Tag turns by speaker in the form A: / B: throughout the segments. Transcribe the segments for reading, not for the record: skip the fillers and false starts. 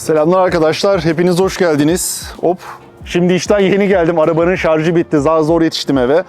A: Selamlar arkadaşlar, hepiniz hoş geldiniz. Hop, şimdi işten yeni geldim, arabanın şarjı bitti, zor yetiştim eve.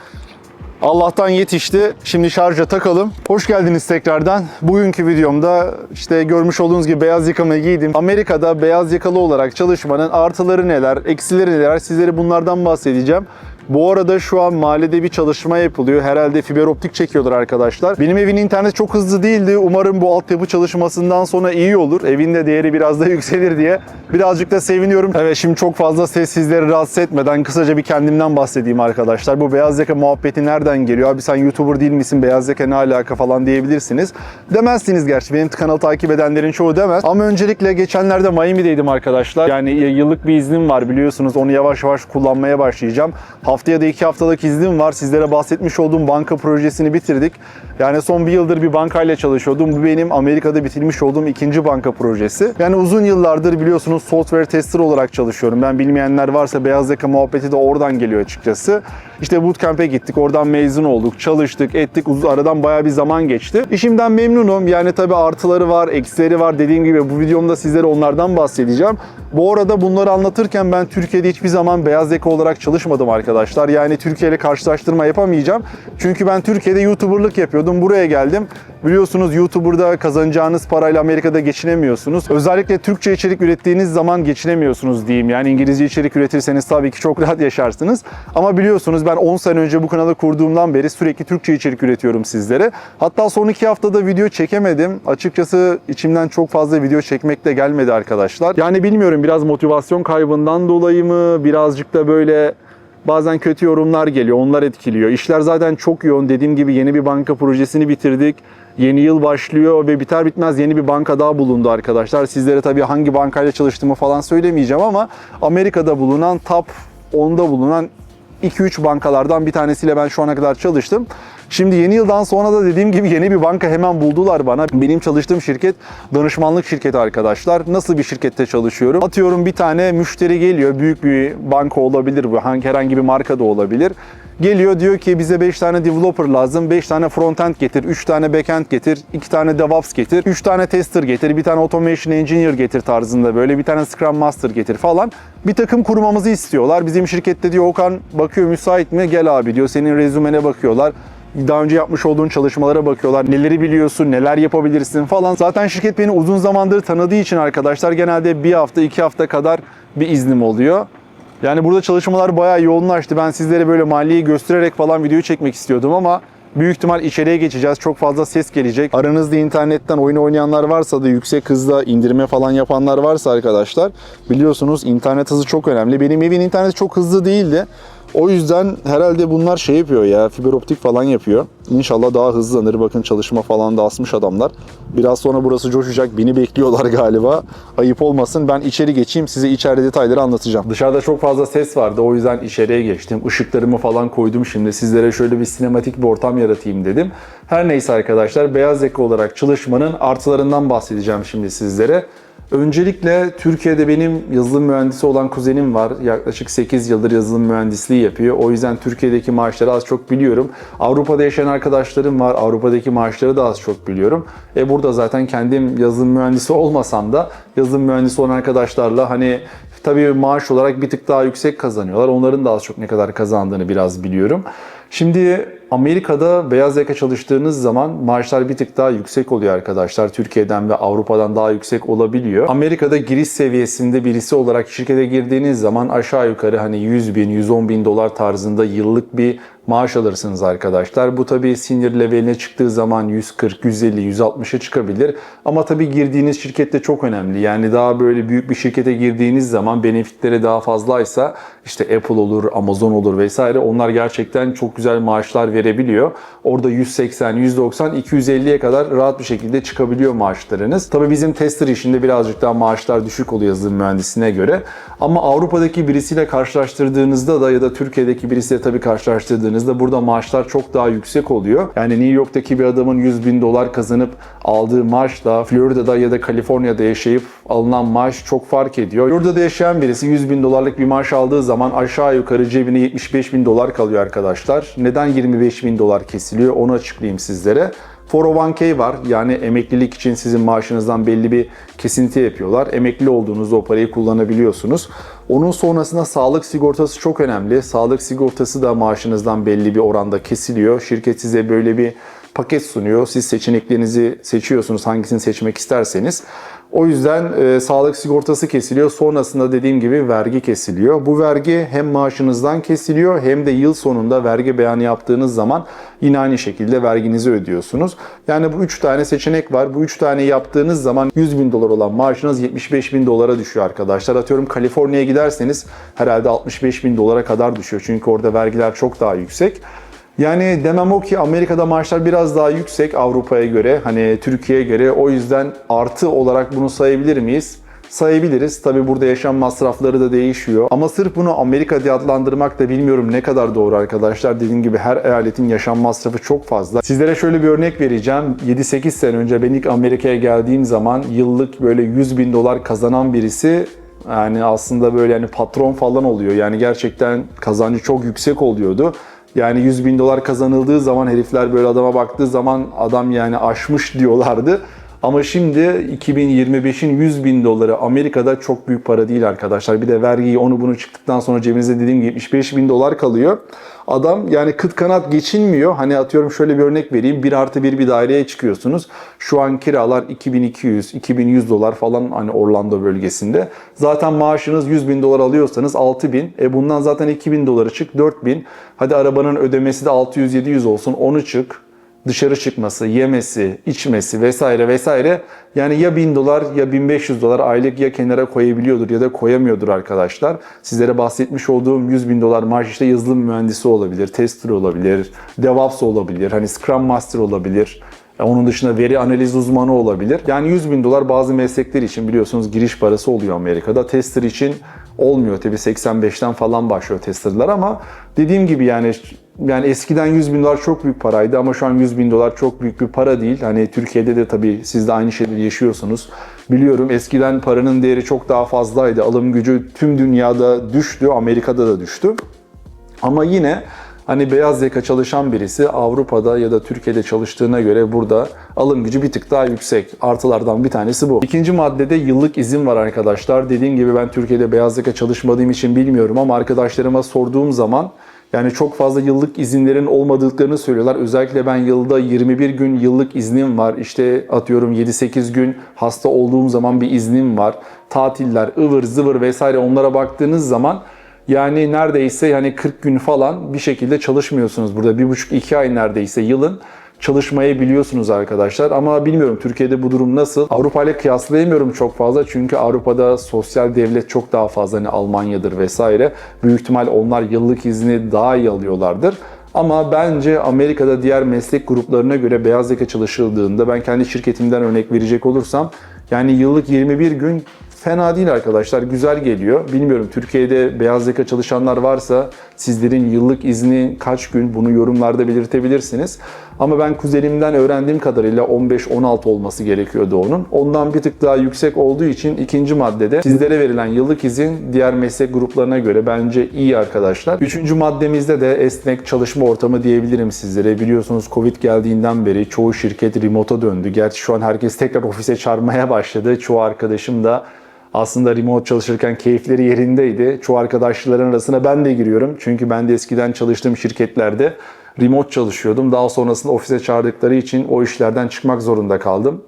A: Allah'tan yetişti, şimdi şarja takalım. Hoş geldiniz tekrardan. Bugünkü videomda işte görmüş olduğunuz gibi beyaz yakamı giydim. Amerika'da beyaz yakalı olarak çalışmanın artıları neler, eksileri neler, sizlere bunlardan bahsedeceğim. Bu arada şu an mahallede bir çalışma yapılıyor. Herhalde fiber optik çekiyorlar arkadaşlar. Benim evin interneti çok hızlı değildi. Umarım bu altyapı çalışmasından sonra iyi olur. Evin de değeri biraz da yükselir diye birazcık da seviniyorum. Evet, şimdi çok fazla ses sizleri rahatsız etmeden kısaca bir kendimden bahsedeyim arkadaşlar. Bu beyaz yaka muhabbeti nereden geliyor? Abi sen YouTuber değil misin? Beyaz yaka ne alaka falan diyebilirsiniz. Demezsiniz gerçi. Benim kanalı takip edenlerin çoğu demez. Ama öncelikle geçenlerde Miami'deydim arkadaşlar. Yani yıllık bir iznim var biliyorsunuz. Onu yavaş yavaş kullanmaya başlayacağım. Haftaya da 2 haftalık iznim var. Sizlere bahsetmiş olduğum banka projesini bitirdik. Yani son bir yıldır bir bankayla çalışıyordum. Bu benim Amerika'da bitirmiş olduğum 2. banka projesi. Yani uzun yıllardır biliyorsunuz software tester olarak çalışıyorum. Ben bilmeyenler varsa beyaz yaka muhabbeti de oradan geliyor açıkçası. İşte bootcamp'e gittik. Oradan mezun olduk. Çalıştık, ettik. Aradan bayağı bir zaman geçti. İşimden memnunum. Yani tabii artıları var, eksileri var. Dediğim gibi bu videomda sizlere onlardan bahsedeceğim. Bu arada bunları anlatırken ben Türkiye'de hiçbir zaman beyaz yaka olarak çalışmadım arkadaşlar. Yani Türkiye ile karşılaştırma yapamayacağım. Çünkü ben Türkiye'de YouTuber'lık yapıyordum. Buraya geldim. Biliyorsunuz YouTuber'da kazanacağınız parayla Amerika'da geçinemiyorsunuz. Özellikle Türkçe içerik ürettiğiniz zaman geçinemiyorsunuz diyeyim. Yani İngilizce içerik üretirseniz tabii ki çok rahat yaşarsınız. Ama biliyorsunuz ben 10 sene önce bu kanalı kurduğumdan beri sürekli Türkçe içerik üretiyorum sizlere. Hatta son 2 haftada video çekemedim. Açıkçası içimden çok fazla video çekmek de gelmedi arkadaşlar. Yani bilmiyorum, biraz motivasyon kaybından dolayı mı, birazcık da böyle bazen kötü yorumlar geliyor. Onlar etkiliyor. İşler zaten çok yoğun. Dediğim gibi yeni bir banka projesini bitirdik. Yeni yıl başlıyor ve biter bitmez yeni bir banka daha bulundu arkadaşlar. Sizlere tabii hangi bankayla çalıştığımı falan söylemeyeceğim ama Amerika'da bulunan top 10'da bulunan 2-3 bankalardan bir tanesiyle ben şu ana kadar çalıştım. Şimdi yeni yıldan sonra da dediğim gibi yeni bir banka hemen buldular bana. Benim çalıştığım şirket danışmanlık şirketi arkadaşlar. Nasıl bir şirkette çalışıyorum? Atıyorum bir tane müşteri geliyor. Büyük bir banka olabilir bu. Herhangi bir marka da olabilir. Geliyor diyor ki bize 5 tane developer lazım. 5 tane frontend getir, 3 tane backend getir, 2 tane DevOps getir, 3 tane tester getir, bir tane automation engineer getir tarzında böyle, bir tane Scrum Master getir falan. Bir takım kurmamızı istiyorlar. Bizim şirkette diyor Okan bakıyor müsait mi? Gel abi diyor. Senin rezümene bakıyorlar. Daha önce yapmış olduğun çalışmalara bakıyorlar. Neleri biliyorsun, neler yapabilirsin falan. Zaten şirket beni uzun zamandır tanıdığı için arkadaşlar genelde 1 hafta, 2 hafta kadar bir iznim oluyor. Yani burada çalışmalar bayağı yoğunlaştı. Ben sizlere böyle maliyeyi göstererek falan video çekmek istiyordum ama büyük ihtimal içeriye geçeceğiz. Çok fazla ses gelecek. Aranızda internetten oyun oynayanlar varsa da yüksek hızda indirme falan yapanlar varsa arkadaşlar biliyorsunuz internet hızı çok önemli. Benim evin interneti çok hızlı değildi. O yüzden herhalde bunlar şey yapıyor ya, fiber optik falan yapıyor. İnşallah daha hızlanır. Bakın çalışma falan da asmış adamlar. Biraz sonra burası coşacak. Beni bekliyorlar galiba. Ayıp olmasın. Ben içeri geçeyim. Size içeride detayları anlatacağım. Dışarıda çok fazla ses vardı. O yüzden içeriye geçtim. Işıklarımı falan koydum şimdi. Sizlere şöyle bir sinematik bir ortam yaratayım dedim. Her neyse arkadaşlar, beyaz yaka olarak çalışmanın artılarından bahsedeceğim şimdi sizlere. Öncelikle Türkiye'de benim yazılım mühendisi olan kuzenim var. Yaklaşık 8 yıldır yazılım mühendisliği yapıyor. O yüzden Türkiye'deki maaşları az çok biliyorum. Avrupa'da yaşayan arkadaşlarım var. Avrupa'daki maaşları da az çok biliyorum. Burada zaten kendim yazılım mühendisi olmasam da yazılım mühendisi olan arkadaşlarla hani tabii maaş olarak bir tık daha yüksek kazanıyorlar. Onların da az çok ne kadar kazandığını biraz biliyorum. Şimdi Amerika'da beyaz yaka çalıştığınız zaman maaşlar bir tık daha yüksek oluyor arkadaşlar. Türkiye'den ve Avrupa'dan daha yüksek olabiliyor. Amerika'da giriş seviyesinde birisi olarak şirkete girdiğiniz zaman aşağı yukarı hani 100 bin, 110 bin dolar tarzında yıllık bir maaş alırsınız arkadaşlar. Bu tabii senior leveline çıktığı zaman 140, 150, 160'a çıkabilir. Ama tabii girdiğiniz şirket de çok önemli. Yani daha böyle büyük bir şirkete girdiğiniz zaman benefitleri daha fazlaysa işte Apple olur, Amazon olur vesaire, onlar gerçekten çok güzel maaşlar verebiliyor. Orada 180, 190, 250'ye kadar rahat bir şekilde çıkabiliyor maaşlarınız. Tabii bizim tester işinde birazcık daha maaşlar düşük oluyor yazılım mühendisine göre. Ama Avrupa'daki birisiyle karşılaştırdığınızda da ya da Türkiye'deki birisiyle tabii karşılaştırdığınızda burada maaşlar çok daha yüksek oluyor. Yani New York'taki bir adamın 100 bin dolar kazanıp aldığı maaşla Florida'da ya da Kaliforniya'da yaşayıp alınan maaş çok fark ediyor. Florida'da yaşayan birisi 100 bin dolarlık bir maaş aldığı zaman aşağı yukarı cebine 75 bin dolar kalıyor arkadaşlar. Neden 25 bin dolar kesiliyor onu açıklayayım sizlere. 401k var. Yani emeklilik için sizin maaşınızdan belli bir kesinti yapıyorlar. Emekli olduğunuzda o parayı kullanabiliyorsunuz. Onun sonrasında sağlık sigortası çok önemli. Sağlık sigortası da maaşınızdan belli bir oranda kesiliyor. Şirket size böyle bir paket sunuyor. Siz seçeneklerinizi seçiyorsunuz hangisini seçmek isterseniz. O yüzden sağlık sigortası kesiliyor. Sonrasında dediğim gibi vergi kesiliyor. Bu vergi hem maaşınızdan kesiliyor hem de yıl sonunda vergi beyanı yaptığınız zaman yine aynı şekilde verginizi ödüyorsunuz. Yani bu 3 tane seçenek var. Bu 3 tane yaptığınız zaman 100 bin dolar olan maaşınız 75 bin dolara düşüyor arkadaşlar. Atıyorum Kaliforniya'ya giderseniz herhalde 65 bin dolara kadar düşüyor. Çünkü orada vergiler çok daha yüksek. Yani demem o ki Amerika'da maaşlar biraz daha yüksek Avrupa'ya göre, hani Türkiye'ye göre. O yüzden artı olarak bunu sayabilir miyiz? Sayabiliriz. Tabi burada yaşam masrafları da değişiyor. Ama sırf bunu Amerika diye adlandırmak da bilmiyorum ne kadar doğru arkadaşlar. Dediğim gibi her eyaletin yaşam masrafı çok fazla. Sizlere şöyle bir örnek vereceğim. 7-8 sene önce ben ilk Amerika'ya geldiğim zaman yıllık böyle 100 bin dolar kazanan birisi, yani aslında böyle yani patron falan oluyor. Yani gerçekten kazancı çok yüksek oluyordu. Yani 100 bin dolar kazanıldığı zaman herifler böyle adama baktığı zaman adam yani aşmış diyorlardı. Ama şimdi 2025'in 100 bin doları Amerika'da çok büyük para değil arkadaşlar. Bir de vergiyi onu bunu çıktıktan sonra cebinizde dediğim gibi 75 bin dolar kalıyor. Adam yani kıt kanat geçinmiyor. Hani atıyorum şöyle bir örnek vereyim. 1+1 bir daireye çıkıyorsunuz. Şu an kiralar 2200-2100 dolar falan hani Orlando bölgesinde. Zaten maaşınız 100 bin dolar alıyorsanız 6 bin. Bundan zaten 2000 doları çık 4 bin. Hadi arabanın ödemesi de 600-700 olsun onu çık. Dışarı çıkması, yemesi, içmesi vesaire vesaire. Yani ya 1000 dolar ya 1500 dolar aylık ya kenara koyabiliyordur ya da koyamıyordur arkadaşlar. Sizlere bahsetmiş olduğum 100 bin dolar maaş işte yazılım mühendisi olabilir, tester olabilir, DevOps olabilir, hani Scrum Master olabilir. Onun dışında veri analiz uzmanı olabilir. Yani 100 bin dolar bazı meslekler için biliyorsunuz giriş parası oluyor Amerika'da. Tester için olmuyor tabii 85'ten falan başlıyor testerlar ama dediğim gibi yani eskiden 100 bin dolar çok büyük paraydı ama şu an 100 bin dolar çok büyük bir para değil. Hani Türkiye'de de tabii siz de aynı şeyleri yaşıyorsunuz. Biliyorum eskiden paranın değeri çok daha fazlaydı. Alım gücü tüm dünyada düştü, Amerika'da da düştü. Ama yine hani beyaz yaka çalışan birisi Avrupa'da ya da Türkiye'de çalıştığına göre burada alım gücü bir tık daha yüksek. Artılardan bir tanesi bu. İkinci maddede yıllık izin var arkadaşlar. Dediğim gibi ben Türkiye'de beyaz yaka çalışmadığım için bilmiyorum ama arkadaşlarıma sorduğum zaman yani çok fazla yıllık izinlerin olmadıklarını söylüyorlar. Özellikle ben yılda 21 gün yıllık iznim var. İşte atıyorum 7-8 gün hasta olduğum zaman bir iznim var. Tatiller, ıvır zıvır vesaire onlara baktığınız zaman yani neredeyse yani 40 gün falan bir şekilde çalışmıyorsunuz burada. 1,5-2 ay neredeyse yılın çalışmayabiliyorsunuz arkadaşlar. Ama bilmiyorum Türkiye'de bu durum nasıl? Avrupa ile kıyaslayamıyorum çok fazla. Çünkü Avrupa'da sosyal devlet çok daha fazla. Hani Almanya'dır vesaire. Büyük ihtimal onlar yıllık izni daha iyi alıyorlardır. Ama bence Amerika'da diğer meslek gruplarına göre beyaz yaka çalışıldığında ben kendi şirketimden örnek verecek olursam yani yıllık 21 gün fena değil arkadaşlar. Güzel geliyor. Bilmiyorum Türkiye'de beyaz yaka çalışanlar varsa sizlerin yıllık izni kaç gün bunu yorumlarda belirtebilirsiniz. Ama ben kuzenimden öğrendiğim kadarıyla 15-16 olması gerekiyordu onun. Ondan bir tık daha yüksek olduğu için ikinci maddede sizlere verilen yıllık izin diğer meslek gruplarına göre bence iyi arkadaşlar. Üçüncü maddemizde de esnek çalışma ortamı diyebilirim sizlere. Biliyorsunuz Covid geldiğinden beri çoğu şirket remote'a döndü. Gerçi şu an herkes tekrar ofise çağırmaya başladı. Çoğu arkadaşım da aslında remote çalışırken keyifleri yerindeydi. Çoğu arkadaşların arasına ben de giriyorum. Çünkü ben de eskiden çalıştığım şirketlerde remote çalışıyordum. Daha sonrasında ofise çağırdıkları için o işlerden çıkmak zorunda kaldım.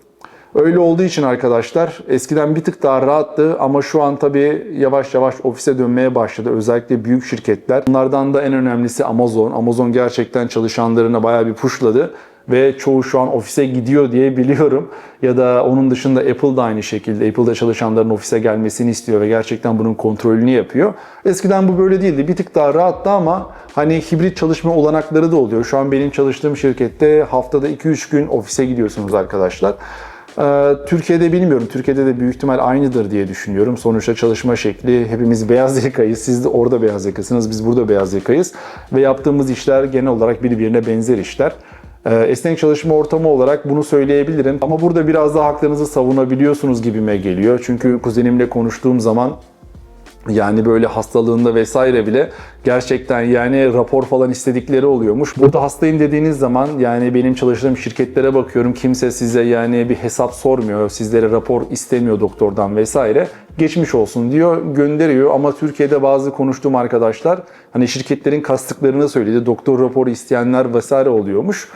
A: Öyle olduğu için arkadaşlar eskiden bir tık daha rahattı ama şu an tabii yavaş yavaş ofise dönmeye başladı. Özellikle büyük şirketler. Bunlardan da en önemlisi Amazon. Amazon gerçekten çalışanlarına bayağı bir pushladı. Ve çoğu şu an ofise gidiyor diye biliyorum. Ya da onun dışında Apple da aynı şekilde. Apple'da çalışanların ofise gelmesini istiyor ve gerçekten bunun kontrolünü yapıyor. Eskiden bu böyle değildi. Bir tık daha rahattı ama hani hibrit çalışma olanakları da oluyor. Şu an benim çalıştığım şirkette haftada 2-3 gün ofise gidiyorsunuz arkadaşlar. Türkiye'de bilmiyorum. Türkiye'de de büyük ihtimal aynıdır diye düşünüyorum. Sonuçta çalışma şekli hepimiz beyaz yakayız. Siz de orada beyaz yakasınız. Biz burada beyaz yakayız. Ve yaptığımız işler genel olarak birbirine benzer işler. Esnek çalışma ortamı olarak bunu söyleyebilirim. Ama burada biraz daha haklarınızı savunabiliyorsunuz gibime geliyor. Çünkü kuzenimle konuştuğum zaman Yani böyle hastalığında vesaire bile gerçekten yani rapor falan istedikleri oluyormuş. Burada hastayım dediğiniz zaman yani benim çalıştığım şirketlere bakıyorum, kimse size yani bir hesap sormuyor, sizlere rapor istemiyor doktordan vesaire. Geçmiş olsun diyor, gönderiyor ama Türkiye'de bazı konuştuğum arkadaşlar hani şirketlerin kastıklarını söyledi, doktor raporu isteyenler vesaire oluyormuş.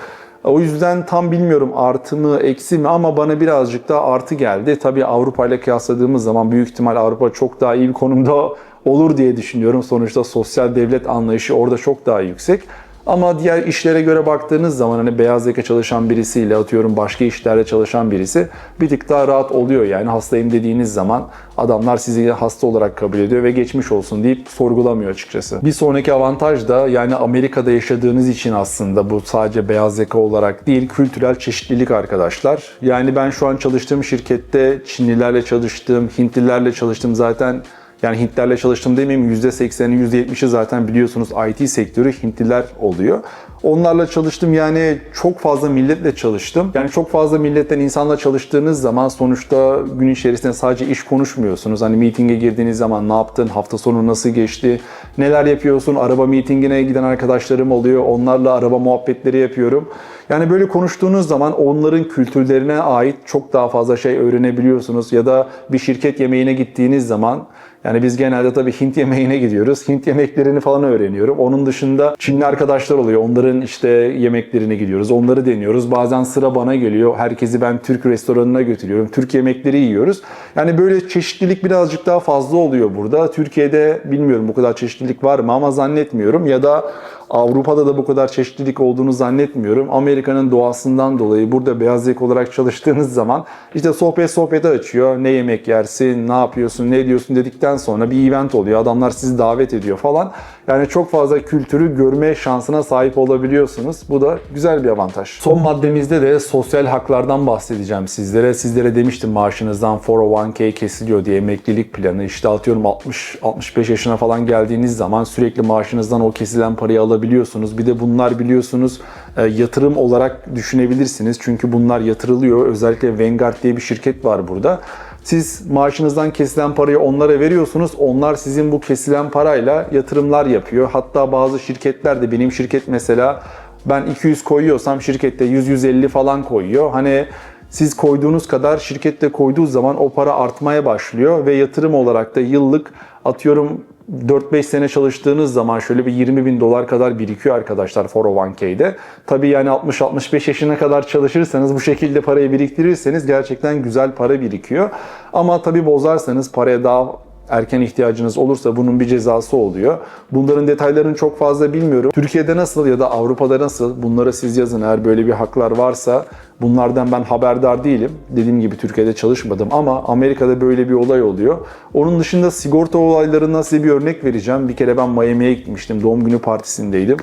A: O yüzden tam bilmiyorum artı mı eksi mi ama bana birazcık daha artı geldi. Tabii Avrupa ile kıyasladığımız zaman büyük ihtimal Avrupa çok daha iyi bir konumda olur diye düşünüyorum. Sonuçta sosyal devlet anlayışı orada çok daha yüksek. Ama diğer işlere göre baktığınız zaman hani beyaz yaka çalışan birisiyle atıyorum başka işlerde çalışan birisi bir tık daha rahat oluyor. Yani hastayım dediğiniz zaman adamlar sizi hasta olarak kabul ediyor ve geçmiş olsun deyip sorgulamıyor açıkçası. Bir sonraki avantaj da yani Amerika'da yaşadığınız için aslında bu sadece beyaz yaka olarak değil, kültürel çeşitlilik arkadaşlar. Yani ben şu an çalıştığım şirkette Çinlilerle çalıştım, Hintlilerle çalıştım zaten. Yani Hintlerle çalıştım demeyeyim, %80'i %70'i zaten biliyorsunuz IT sektörü Hintliler oluyor. Onlarla çalıştım yani çok fazla milletle çalıştım. Yani çok fazla milletten insanla çalıştığınız zaman sonuçta gün içerisinde sadece iş konuşmuyorsunuz. Hani meeting'e girdiğiniz zaman ne yaptın, hafta sonu nasıl geçti, neler yapıyorsun, araba meetingine giden arkadaşlarım oluyor. Onlarla araba muhabbetleri yapıyorum. Yani böyle konuştuğunuz zaman onların kültürlerine ait çok daha fazla şey öğrenebiliyorsunuz. Ya da bir şirket yemeğine gittiğiniz zaman yani biz genelde tabii Hint yemeğine gidiyoruz. Hint yemeklerini falan öğreniyorum. Onun dışında Çinli arkadaşlar oluyor. Onların işte yemeklerine gidiyoruz. Onları deniyoruz. Bazen sıra bana geliyor. Herkesi ben Türk restoranına götürüyorum. Türk yemekleri yiyoruz. Yani böyle çeşitlilik birazcık daha fazla oluyor burada. Türkiye'de bilmiyorum bu kadar çeşitlilik var mı ama zannetmiyorum. Ya da Avrupa'da da bu kadar çeşitlilik olduğunu zannetmiyorum. Amerika'nın doğasından dolayı burada beyaz yaka olarak çalıştığınız zaman işte sohbeti açıyor. Ne yemek yersin, ne yapıyorsun, ne diyorsun dedikten sonra bir event oluyor. Adamlar sizi davet ediyor falan. Yani çok fazla kültürü görme şansına sahip olabiliyorsunuz. Bu da güzel bir avantaj. Son maddemizde de sosyal haklardan bahsedeceğim sizlere. Sizlere demiştim maaşınızdan 401k kesiliyor diye emeklilik planı. İşte atıyorum 60-65 yaşına falan geldiğiniz zaman sürekli maaşınızdan o kesilen parayı alabiliyorsunuz. Bir de bunlar biliyorsunuz yatırım olarak düşünebilirsiniz. Çünkü bunlar yatırılıyor. Özellikle Vanguard diye bir şirket var burada. Siz maaşınızdan kesilen parayı onlara veriyorsunuz. Onlar sizin bu kesilen parayla yatırımlar yapıyor. Hatta bazı şirketler de benim şirket mesela ben 200 koyuyorsam şirkette 100-150 falan koyuyor. Hani siz koyduğunuz kadar şirkette koyduğu zaman o para artmaya başlıyor ve yatırım olarak da yıllık atıyorum 4-5 sene çalıştığınız zaman şöyle bir 20 bin dolar kadar birikiyor arkadaşlar 401k'de. Tabii yani 60-65 yaşına kadar çalışırsanız bu şekilde parayı biriktirirseniz gerçekten güzel para birikiyor. Ama tabii bozarsanız paraya daha erken ihtiyacınız olursa bunun bir cezası oluyor. Bunların detaylarını çok fazla bilmiyorum. Türkiye'de nasıl ya da Avrupa'da nasıl? Bunları siz yazın eğer böyle bir haklar varsa. Bunlardan ben haberdar değilim. Dediğim gibi Türkiye'de çalışmadım ama Amerika'da böyle bir olay oluyor. Onun dışında sigorta olaylarından size bir örnek vereceğim. Bir kere ben Miami'ye gitmiştim. Doğum günü partisindeydim.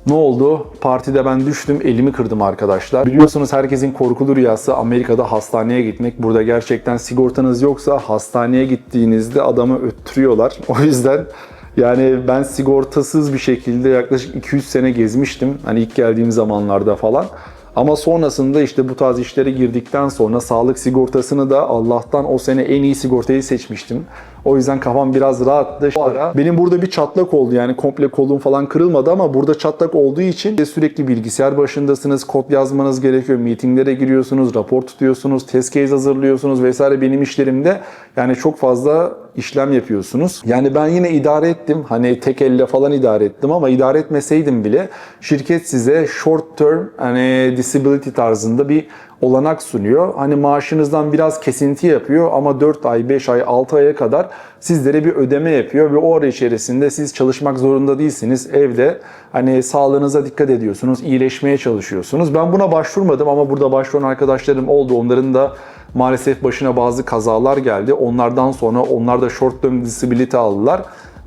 A: Ne oldu? Partide ben düştüm, elimi kırdım arkadaşlar. Biliyorsunuz herkesin korkulu rüyası Amerika'da hastaneye gitmek. Burada gerçekten sigortanız yoksa hastaneye gittiğinizde adamı öttürüyorlar. O yüzden yani ben sigortasız bir şekilde yaklaşık 200 sene gezmiştim. Hani ilk geldiğim zamanlarda falan. Ama sonrasında işte bu tarz işlere girdikten sonra sağlık sigortasını da Allah'tan o sene en iyi sigortayı seçmiştim. O yüzden kafam biraz rahattı. Şu ara benim burada bir çatlak oldu yani komple kolum falan kırılmadı ama burada çatlak olduğu için sürekli bilgisayar başındasınız, kod yazmanız gerekiyor, meetinglere giriyorsunuz, rapor tutuyorsunuz, test case hazırlıyorsunuz vesaire benim işlerimde yani çok fazla işlem yapıyorsunuz. Yani ben yine idare ettim. Hani tek elle falan idare ettim ama idare etmeseydim bile şirket size short term hani disability tarzında bir olanak sunuyor. Hani maaşınızdan biraz kesinti yapıyor ama 4 ay, 5 ay, 6 aya kadar sizlere bir ödeme yapıyor ve o ara içerisinde siz çalışmak zorunda değilsiniz. Evde hani sağlığınıza dikkat ediyorsunuz, iyileşmeye çalışıyorsunuz. Ben buna başvurmadım ama burada başvuran arkadaşlarım oldu. Onların da maalesef başına bazı kazalar geldi. Onlardan sonra onlar da short term disability aldılar.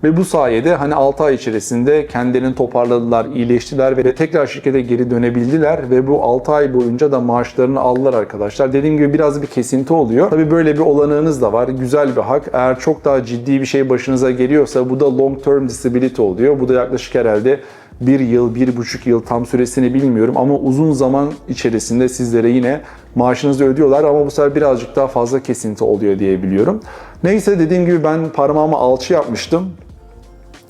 A: Ve bu sayede hani 6 ay içerisinde kendilerini toparladılar, iyileştiler ve tekrar şirkete geri dönebildiler ve bu 6 ay boyunca da maaşlarını aldılar arkadaşlar. Dediğim gibi biraz bir kesinti oluyor. Tabii böyle bir olanağınız da var. Güzel bir hak. Eğer çok daha ciddi bir şey başınıza geliyorsa bu da long term disability oluyor. Bu da yaklaşık herhalde 1 yıl, 1,5 yıl tam süresini bilmiyorum ama uzun zaman içerisinde sizlere yine maaşınızı ödüyorlar ama bu sefer birazcık daha fazla kesinti oluyor diye biliyorum. Neyse dediğim gibi ben parmağıma alçı yapmıştım.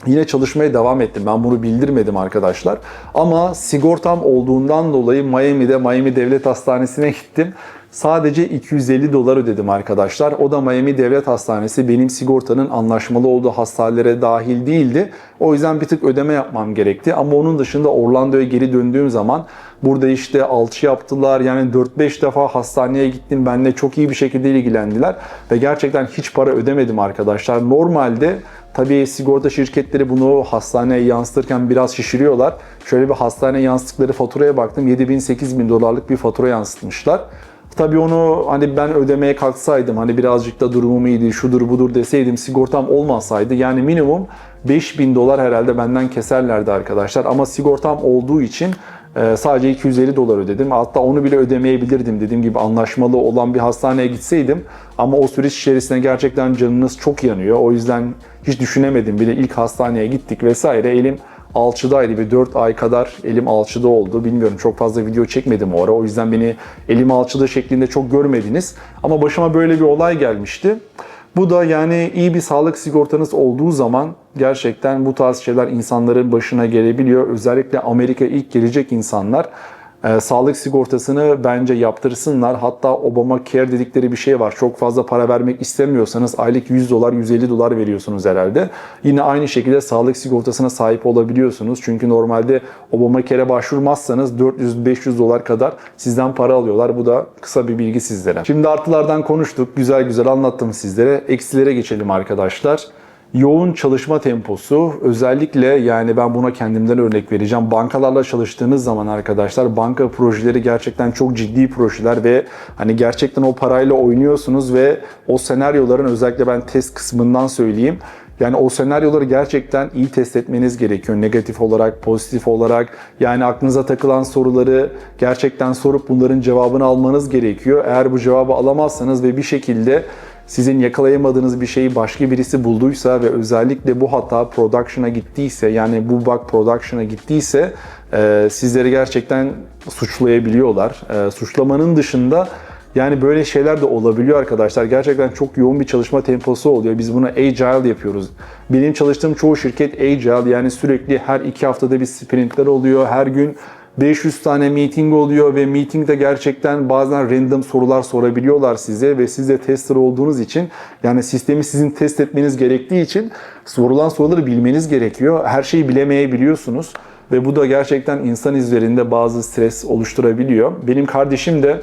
A: Yine çalışmaya devam ettim. Ben bunu bildirmedim arkadaşlar. Ama sigortam olduğundan dolayı Miami Devlet Hastanesi'ne gittim. Sadece $250 ödedim arkadaşlar. O da Miami Devlet Hastanesi benim sigortanın anlaşmalı olduğu hastanelere dahil değildi. O yüzden bir tık ödeme yapmam gerekti. Ama onun dışında Orlando'ya geri döndüğüm zaman burada işte alçı yaptılar. Yani 4-5 defa hastaneye gittim. Benimle çok iyi bir şekilde ilgilendiler. Ve gerçekten hiç para ödemedim arkadaşlar. Normalde tabii sigorta şirketleri bunu hastaneye yansıtırken biraz şişiriyorlar. Şöyle bir hastaneye yansıttıkları faturaya baktım. $7.000-8.000 bir fatura yansıtmışlar. Tabii onu hani ben ödemeye kalksaydım, hani birazcık da durumum iyiydi, şudur budur deseydim, sigortam olmasaydı yani minimum $5.000 herhalde benden keserlerdi arkadaşlar. Ama sigortam olduğu için sadece $250 ödedim. Hatta onu bile ödemeyebilirdim. Dediğim gibi anlaşmalı olan bir hastaneye gitseydim. Ama o süreç içerisinde gerçekten canınız çok yanıyor. O yüzden hiç düşünemedim bile. İlk hastaneye gittik vesaire. Elim alçıdaydı. Bir 4 ay kadar elim alçıda oldu. Bilmiyorum, çok fazla video çekmedim o ara. O yüzden beni elim alçıda şeklinde çok görmediniz. Ama başıma böyle bir olay gelmişti. Bu da yani iyi bir sağlık sigortanız olduğu zaman gerçekten bu tarz şeyler insanların başına gelebiliyor. Özellikle Amerika'ya ilk gelecek insanlar sağlık sigortasını bence yaptırsınlar. Hatta Obamacare dedikleri bir şey var. Çok fazla para vermek istemiyorsanız aylık $100, $150 veriyorsunuz herhalde. Yine aynı şekilde sağlık sigortasına sahip olabiliyorsunuz. Çünkü normalde Obamacare'e başvurmazsanız $400-500 kadar sizden para alıyorlar. Bu da kısa bir bilgi sizlere. Şimdi artılardan konuştuk. Güzel güzel anlattım sizlere. Eksilere geçelim arkadaşlar. Yoğun çalışma temposu, özellikle yani ben buna kendimden örnek vereceğim. Bankalarla çalıştığınız zaman arkadaşlar, banka projeleri gerçekten çok ciddi projeler ve hani gerçekten o parayla oynuyorsunuz ve o senaryoların, özellikle ben test kısmından söyleyeyim. Yani o senaryoları gerçekten iyi test etmeniz gerekiyor. Negatif olarak, pozitif olarak. Yani aklınıza takılan soruları gerçekten sorup bunların cevabını almanız gerekiyor. Eğer bu cevabı alamazsanız ve bir şekilde sizin yakalayamadığınız bir şeyi başka birisi bulduysa ve özellikle bu hata production'a gittiyse, yani bu bug production'a gittiyse sizleri gerçekten suçlayabiliyorlar. Suçlamanın dışında yani böyle şeyler de olabiliyor arkadaşlar. Gerçekten çok yoğun bir çalışma temposu oluyor. Biz buna agile yapıyoruz. Benim çalıştığım çoğu şirket agile, yani sürekli her 2 haftada bir sprintler oluyor. Her gün 500 tane meeting oluyor ve meetingde gerçekten bazen random sorular sorabiliyorlar size ve siz de tester olduğunuz için, yani sistemi sizin test etmeniz gerektiği için sorulan soruları bilmeniz gerekiyor. Her şeyi bilemeyebiliyorsunuz ve bu da gerçekten insan üzerinde bazı stres oluşturabiliyor. Benim kardeşim de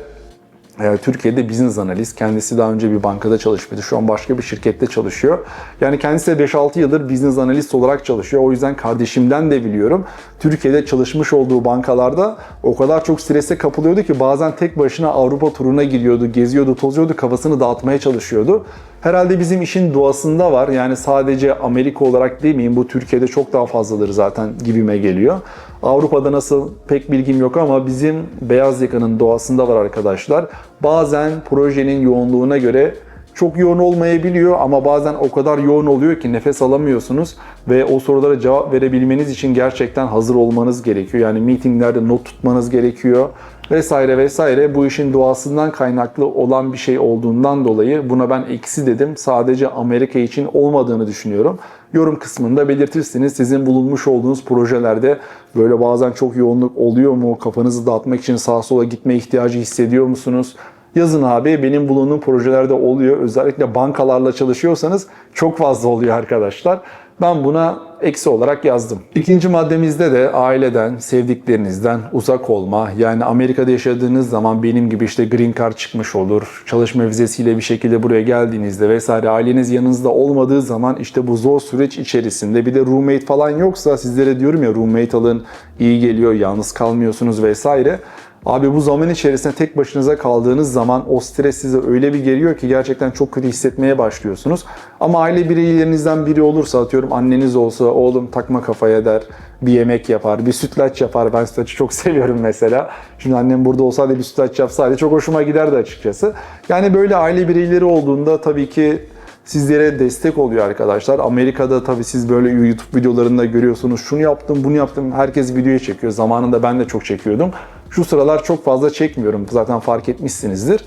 A: Türkiye'de business analist. Kendisi daha önce bir bankada çalışıyordu. Şu an başka bir şirkette çalışıyor. Yani kendisi de 5-6 yıldır business analist olarak çalışıyor. O yüzden kardeşimden de biliyorum. Türkiye'de çalışmış olduğu bankalarda o kadar çok strese kapılıyordu ki bazen tek başına Avrupa turuna gidiyordu, geziyordu, tozuyordu, kafasını dağıtmaya çalışıyordu. Herhalde bizim işin doğasında var. Yani sadece Amerika olarak demeyeyim, bu Türkiye'de çok daha fazladır zaten gibime geliyor. Avrupa'da nasıl pek bilgim yok ama bizim beyaz yakanın doğasında var arkadaşlar. Bazen projenin yoğunluğuna göre çok yoğun olmayabiliyor ama bazen o kadar yoğun oluyor ki nefes alamıyorsunuz ve o sorulara cevap verebilmeniz için gerçekten hazır olmanız gerekiyor. Yani meetinglerde not tutmanız gerekiyor vesaire vesaire. Bu işin doğasından kaynaklı olan bir şey olduğundan dolayı buna ben eksi dedim. Sadece Amerika için olmadığını düşünüyorum. Yorum kısmında belirtirsiniz. Sizin bulunmuş olduğunuz projelerde böyle bazen çok yoğunluk oluyor mu? Kafanızı dağıtmak için sağa sola gitme ihtiyacı hissediyor musunuz? Yazın abi, benim bulunduğum projelerde oluyor. Özellikle bankalarla çalışıyorsanız çok fazla oluyor arkadaşlar. Ben buna eksi olarak yazdım. İkinci maddemizde de aileden, sevdiklerinizden uzak olma. Yani Amerika'da yaşadığınız zaman benim gibi işte green card çıkmış olur. Çalışma vizesiyle bir şekilde buraya geldiğinizde vesaire aileniz yanınızda olmadığı zaman işte bu zor süreç içerisinde, bir de roommate falan yoksa, sizlere diyorum ya roommate alın, iyi geliyor, yalnız kalmıyorsunuz vesaire. Abi bu zaman içerisinde tek başınıza kaldığınız zaman o stres size öyle bir geliyor ki gerçekten çok kötü hissetmeye başlıyorsunuz. Ama aile bireylerinizden biri olursa, atıyorum anneniz olsa, oğlum takma kafaya der, bir yemek yapar, bir sütlaç yapar. Ben sütlacı çok seviyorum mesela. Şimdi annem burada olsaydı bir sütlaç yapsaydı çok hoşuma giderdi açıkçası. Yani böyle aile bireyleri olduğunda tabii ki sizlere destek oluyor arkadaşlar. Amerika'da tabii siz böyle YouTube videolarında görüyorsunuz. Şunu yaptım, bunu yaptım. Herkes videoya çekiyor. Zamanında ben de çok çekiyordum. Şu sıralar çok fazla çekmiyorum. Zaten fark etmişsinizdir.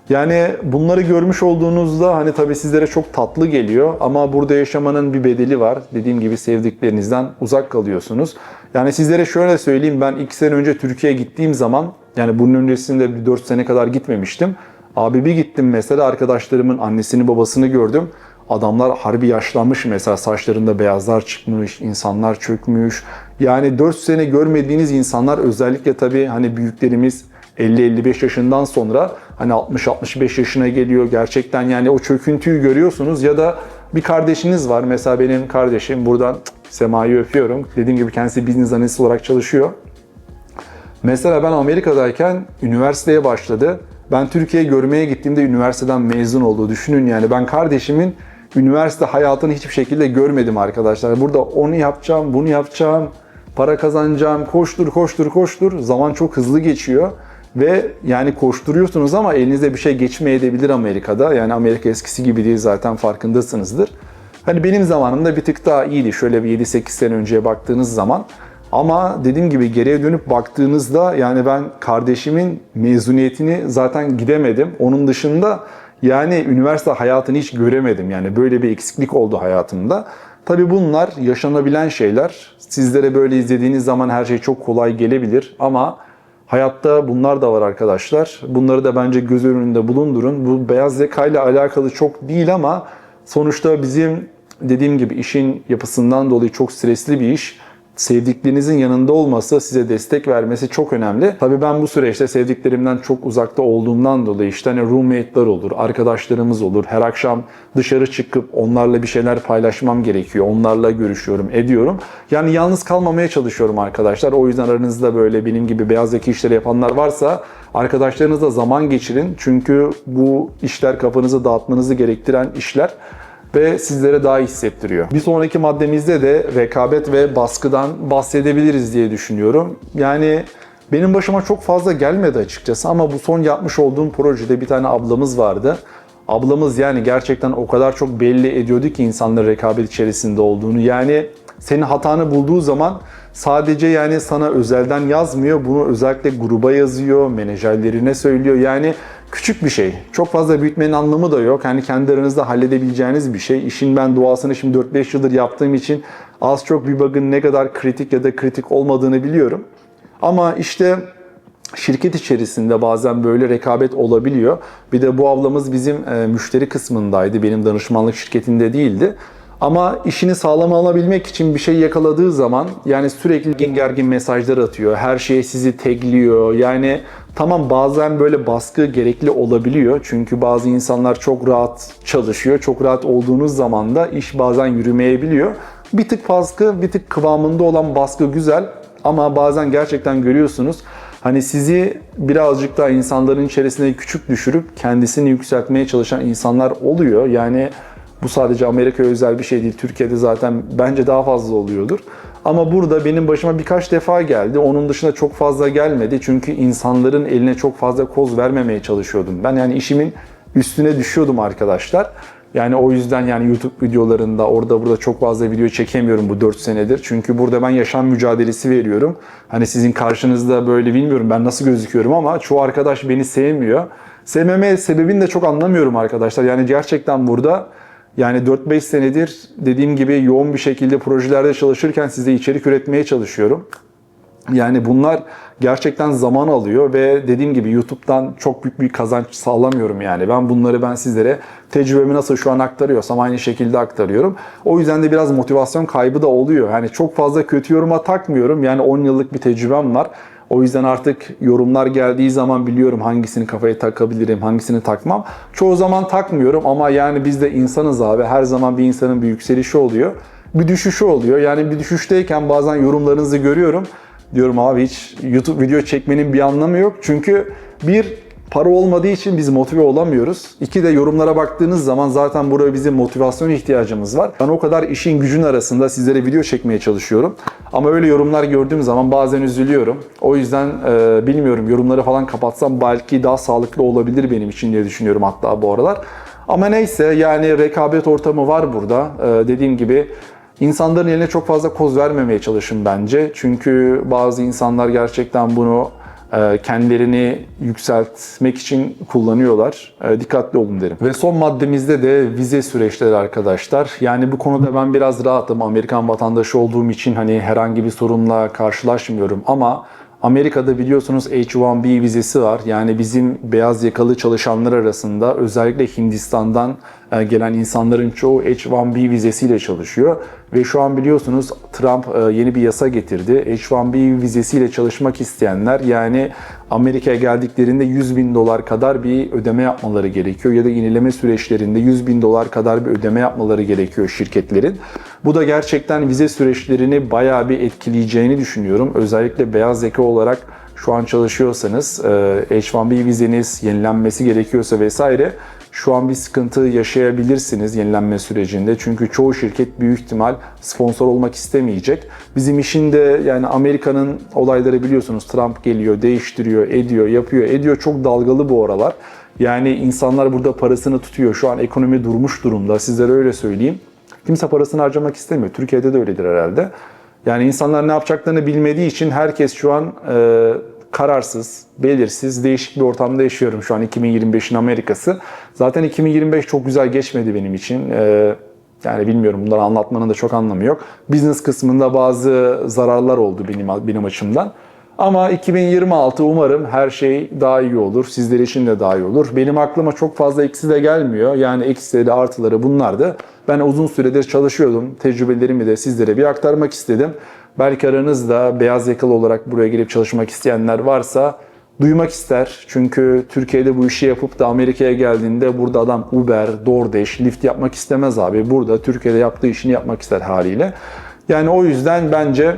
A: Yani bunları görmüş olduğunuzda hani tabii sizlere çok tatlı geliyor ama burada yaşamanın bir bedeli var. Dediğim gibi sevdiklerinizden uzak kalıyorsunuz. Yani sizlere şöyle söyleyeyim, ben 2 sene önce Türkiye'ye gittiğim zaman, yani bunun öncesinde bir 4 sene kadar gitmemiştim. Abi bir gittim mesela, arkadaşlarımın annesini babasını gördüm. Adamlar harbi yaşlanmış mesela, saçlarında beyazlar çıkmış, insanlar çökmüş. Yani 4 sene görmediğiniz insanlar, özellikle tabii hani büyüklerimiz 50-55 yaşından sonra hani 60-65 yaşına geliyor. Gerçekten yani o çöküntüyü görüyorsunuz. Ya da bir kardeşiniz var. Mesela benim kardeşim, buradan Sema'yı öpüyorum. Dediğim gibi kendisi business analist olarak çalışıyor. Mesela ben Amerika'dayken üniversiteye başladı. Ben Türkiye'ye görmeye gittiğimde üniversiteden mezun oldu. Düşünün yani, ben kardeşimin üniversite hayatını hiçbir şekilde görmedim arkadaşlar. Burada onu yapacağım, bunu yapacağım, para kazanacağım, koştur koştur koştur. Zaman çok hızlı geçiyor. Ve yani koşturuyorsunuz ama elinizde bir şey geçmeyebilir Amerika'da. Yani Amerika eskisi gibi değil, zaten farkındasınızdır. Hani benim zamanımda bir tık daha iyiydi. Şöyle bir 7-8 sene önceye baktığınız zaman. Ama dediğim gibi geriye dönüp baktığınızda yani ben kardeşimin mezuniyetini zaten gidemedim. Onun dışında yani üniversite hayatını hiç göremedim. Yani böyle bir eksiklik oldu hayatımda. Tabii bunlar yaşanabilen şeyler. Sizlere böyle izlediğiniz zaman her şey çok kolay gelebilir ama hayatta bunlar da var arkadaşlar. Bunları da bence göz önünde bulundurun. Bu beyaz yaka ile alakalı çok değil ama sonuçta bizim dediğim gibi işin yapısından dolayı çok stresli bir iş. Sevdiklerinizin yanında olması, size destek vermesi çok önemli. Tabii ben bu süreçte sevdiklerimden çok uzakta olduğumdan dolayı işte hani roommate'lar olur, arkadaşlarımız olur. Her akşam dışarı çıkıp onlarla bir şeyler paylaşmam gerekiyor. Onlarla görüşüyorum, ediyorum. Yani yalnız kalmamaya çalışıyorum arkadaşlar. O yüzden aranızda böyle benim gibi beyaz yaka işleri yapanlar varsa arkadaşlarınızla zaman geçirin. Çünkü bu işler kafanızı dağıtmanızı gerektiren işler ve sizlere daha iyi hissettiriyor. Bir sonraki maddemizde de rekabet ve baskıdan bahsedebiliriz diye düşünüyorum. Yani benim başıma çok fazla gelmedi açıkçası ama bu son yapmış olduğum projede bir tane ablamız vardı. Ablamız yani gerçekten o kadar çok belli ediyordu ki insanların rekabet içerisinde olduğunu. Yani senin hatanı bulduğu zaman sadece yani sana özelden yazmıyor, bunu özellikle gruba yazıyor, menajerlerine söylüyor. Yani küçük bir şey. Çok fazla büyütmenin anlamı da yok. Yani kendi aranızda halledebileceğiniz bir şey. İşin ben doğasını şimdi 4-5 yıldır yaptığım için az çok bir bug'ın ne kadar kritik ya da kritik olmadığını biliyorum. Ama işte şirket içerisinde bazen böyle rekabet olabiliyor. Bir de bu ablamız bizim müşteri kısmındaydı. Benim danışmanlık şirketinde değildi. Ama işini sağlam alabilmek için bir şey yakaladığı zaman yani sürekli gergin mesajlar atıyor. Her şeye sizi tagliyor. Yani tamam, bazen böyle baskı gerekli olabiliyor. Çünkü bazı insanlar çok rahat çalışıyor. Çok rahat olduğunuz zaman da iş bazen yürümeyebiliyor. Bir tık baskı, bir tık kıvamında olan baskı güzel. Ama bazen gerçekten görüyorsunuz, hani sizi birazcık daha insanların içerisine küçük düşürüp kendisini yükseltmeye çalışan insanlar oluyor. Yani bu sadece Amerika'ya özel bir şey değil. Türkiye'de zaten bence daha fazla oluyordur. Ama burada benim başıma birkaç defa geldi. Onun dışında çok fazla gelmedi. Çünkü insanların eline çok fazla koz vermemeye çalışıyordum. Ben yani işimin üstüne düşüyordum arkadaşlar. Yani o yüzden yani YouTube videolarında orada burada çok fazla video çekemiyorum bu 4 senedir. Çünkü burada ben yaşam mücadelesi veriyorum. Hani sizin karşınızda böyle bilmiyorum ben nasıl gözüküyorum ama çoğu arkadaş beni sevmiyor. Sevmeme sebebini de çok anlamıyorum arkadaşlar. Yani gerçekten burada yani 4-5 senedir dediğim gibi yoğun bir şekilde projelerde çalışırken size içerik üretmeye çalışıyorum. Yani bunlar gerçekten zaman alıyor ve dediğim gibi YouTube'dan çok büyük bir kazanç sağlamıyorum yani. Ben sizlere tecrübemi nasıl şu an aktarıyorsam aynı şekilde aktarıyorum. O yüzden de biraz motivasyon kaybı da oluyor. Yani çok fazla kötü yoruma takmıyorum. Yani 10 yıllık bir tecrübem var. O yüzden artık yorumlar geldiği zaman biliyorum hangisini kafaya takabilirim, hangisini takmam. Çoğu zaman takmıyorum ama yani biz de insanız abi. Her zaman bir insanın bir yükselişi oluyor. Bir düşüşü oluyor. Yani bir düşüşteyken bazen yorumlarınızı görüyorum. Diyorum abi hiç YouTube video çekmenin bir anlamı yok. Çünkü bir, para olmadığı için biz motive olamıyoruz. İki de yorumlara baktığınız zaman zaten buraya bizim motivasyon ihtiyacımız var. Ben o kadar işin gücün arasında sizlere video çekmeye çalışıyorum. Ama öyle yorumlar gördüğüm zaman bazen üzülüyorum. O yüzden bilmiyorum, yorumları falan kapatsam belki daha sağlıklı olabilir benim için diye düşünüyorum hatta bu aralar. Ama neyse, yani rekabet ortamı var burada. Dediğim gibi insanların eline çok fazla koz vermemeye çalışın bence. Çünkü bazı insanlar gerçekten bunu kendilerini yükseltmek için kullanıyorlar. Dikkatli olun derim. Ve son maddemizde de vize süreçleri arkadaşlar. Yani bu konuda ben biraz rahatım. Amerikan vatandaşı olduğum için hani herhangi bir sorunla karşılaşmıyorum ama Amerika'da biliyorsunuz H-1B vizesi var. Yani bizim beyaz yakalı çalışanlar arasında özellikle Hindistan'dan gelen insanların çoğu H-1B vizesiyle çalışıyor. Ve şu an biliyorsunuz Trump yeni bir yasa getirdi. H-1B vizesiyle çalışmak isteyenler, yani Amerika'ya geldiklerinde $100.000 kadar bir ödeme yapmaları gerekiyor. Ya da yenileme süreçlerinde $100.000 kadar bir ödeme yapmaları gerekiyor şirketlerin. Bu da gerçekten vize süreçlerini bayağı bir etkileyeceğini düşünüyorum. Özellikle beyaz yaka olarak şu an çalışıyorsanız, H-1B vizeniz yenilenmesi gerekiyorsa vesaire, şu an bir sıkıntı yaşayabilirsiniz yenilenme sürecinde. Çünkü çoğu şirket büyük ihtimal sponsor olmak istemeyecek. Bizim işin de, yani Amerika'nın olayları biliyorsunuz, Trump geliyor, değiştiriyor, ediyor, yapıyor, ediyor. Çok dalgalı bu aralar. Yani insanlar burada parasını tutuyor. Şu an ekonomi durmuş durumda. Sizlere öyle söyleyeyim. Kimse parasını harcamak istemiyor. Türkiye'de de öyledir herhalde. Yani insanlar ne yapacaklarını bilmediği için herkes şu an kararsız, belirsiz, değişik bir ortamda yaşıyorum şu an 2025'in Amerika'sı. Zaten 2025 çok güzel geçmedi benim için. Yani bilmiyorum, bunları anlatmanın da çok anlamı yok. Business kısmında bazı zararlar oldu benim açımdan. Ama 2026 umarım her şey daha iyi olur. Sizler için de daha iyi olur. Benim aklıma çok fazla eksi de gelmiyor. Yani eksileri, artıları bunlardı. Ben uzun süredir çalışıyordum. Tecrübelerimi de sizlere bir aktarmak istedim. Belki aranızda beyaz yakalı olarak buraya gelip çalışmak isteyenler varsa duymak ister. Çünkü Türkiye'de bu işi yapıp da Amerika'ya geldiğinde burada adam Uber, DoorDash, Lyft yapmak istemez abi. Burada Türkiye'de yaptığı işini yapmak ister haliyle. Yani o yüzden bence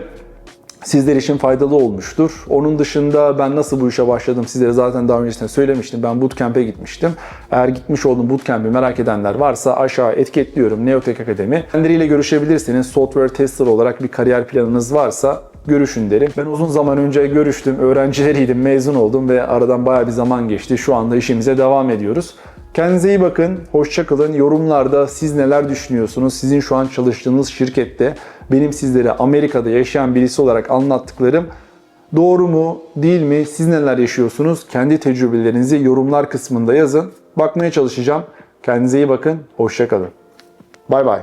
A: sizler için faydalı olmuştur. Onun dışında ben nasıl bu işe başladım sizlere zaten daha öncesinde söylemiştim. Ben bootcamp'e gitmiştim. Eğer gitmiş olduğum bootcamp'i merak edenler varsa aşağı etiketliyorum, Neotech Akademi. Kendileriyle görüşebilirsiniz. Software tester olarak bir kariyer planınız varsa görüşün derim. Ben uzun zaman önce görüştüm, öğrencileriydim, mezun oldum ve aradan bayağı bir zaman geçti. Şu anda işimize devam ediyoruz. Kendinize iyi bakın, hoşça kalın. Yorumlarda siz neler düşünüyorsunuz? Sizin şu an çalıştığınız şirkette benim sizlere Amerika'da yaşayan birisi olarak anlattıklarım doğru mu, değil mi? Siz neler yaşıyorsunuz? Kendi tecrübelerinizi yorumlar kısmında yazın. Bakmaya çalışacağım. Kendinize iyi bakın, hoşça kalın. Bay bay.